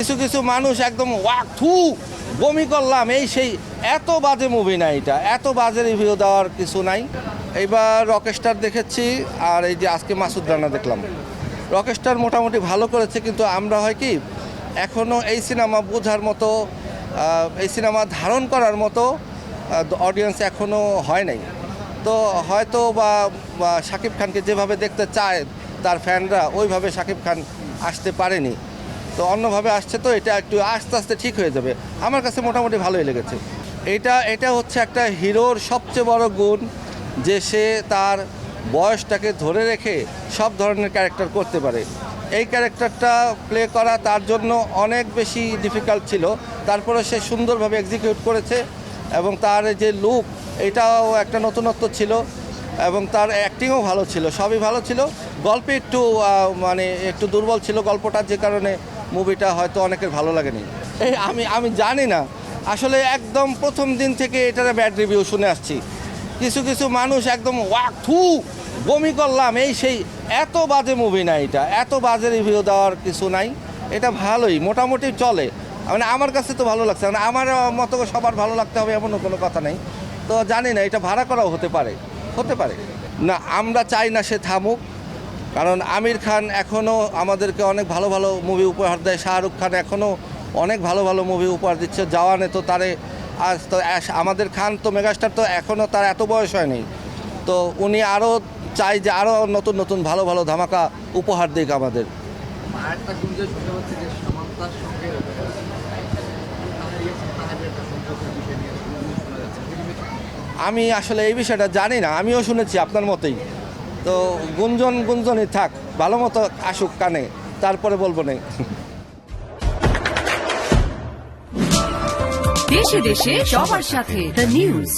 কিছু কিছু মানুষ একদম ওয়াক থু বমি করলাম এই সেই, এত বাজে মুভি না, এটা এত বাজে রিভিউ দেওয়ার কিছু নাই। এইবার রকস্টার দেখেছি, আর এই যে আজকে মাসুদ রানা দেখলাম। রকস্টার মোটামুটি ভালো করেছে, কিন্তু আমরা হয় কি এখনও এই সিনেমা বোঝার মতো, এই সিনেমা ধারণ করার মতো অডিয়েন্স এখনও হয় নাই। তো হয়তো বা শাকিব খানকে যেভাবে দেখতে চায় তার ফ্যানরা, ওইভাবে শাকিব খান আসতে পারেনি, তো অন্যভাবে আসছে। তো এটা একটু আস্তে আস্তে ঠিক হয়ে যাবে। আমার কাছে মোটামুটি ভালোই লেগেছে। এটা হচ্ছে একটা হিরোর সবচেয়ে বড় গুণ, যে সে তার বয়সটাকে ধরে রেখে সব ধরনের ক্যারেক্টার করতে পারে। এই ক্যারেক্টারটা প্লে করা তার জন্য অনেক বেশি ডিফিকাল্ট ছিল, তারপরে সে সুন্দরভাবে এক্সিকিউট করেছে। এবং তার যে লুক, এটাও একটা নতুনত্ব ছিল, এবং তার অ্যাক্টিংও ভালো ছিল, সবই ভালো ছিল। গল্পে একটু মানে একটু দুর্বল ছিল গল্পটা, যে কারণে মুভিটা হয়তো অনেকের ভালো লাগেনি। আমি জানি না, আসলে একদম প্রথম দিন থেকে এটার ব্যাড রিভিউ শুনে আসছি। কিছু কিছু মানুষ একদম ওয়াক থু বমি করলাম এই সেই, এত বাজে মুভি না, এটা এত বাজে রিভিউ দেওয়ার কিছু নাই। এটা ভালোই, মোটামুটি চলে। মানে আমার কাছে তো ভালো লাগছে, মানে আমার মতো সবার ভালো লাগতে হবে এমনও কোনো কথা নেই। তো জানি না, এটা ভাড়া করাও হতে পারে না। আমরা চাই না সে থামুক, কারণ আমির খান এখনও আমাদেরকে অনেক ভালো ভালো মুভি উপহার দেয়। শাহরুখ খান এখনও অনেক ভালো ভালো মুভি উপহার দিচ্ছে। জওয়ানে তো তারে আজ তো আমাদের খান তো মেগাস্টার, তো এখনও তার এত বয়স হয়নি। তো উনি আরও চাই যে আরও নতুন নতুন ভালো ভালো ধামাকা উপহার দিক আমাদের। আমি আসলে এই বিষয়টা জানি না, আমিও শুনেছি আপনার মতোই। তো গুঞ্জনই থাক, ভালো মতো আসুক কানে, তারপরে বলবো না। দেশে দেশে সবার সাথে দ্য নিউজ।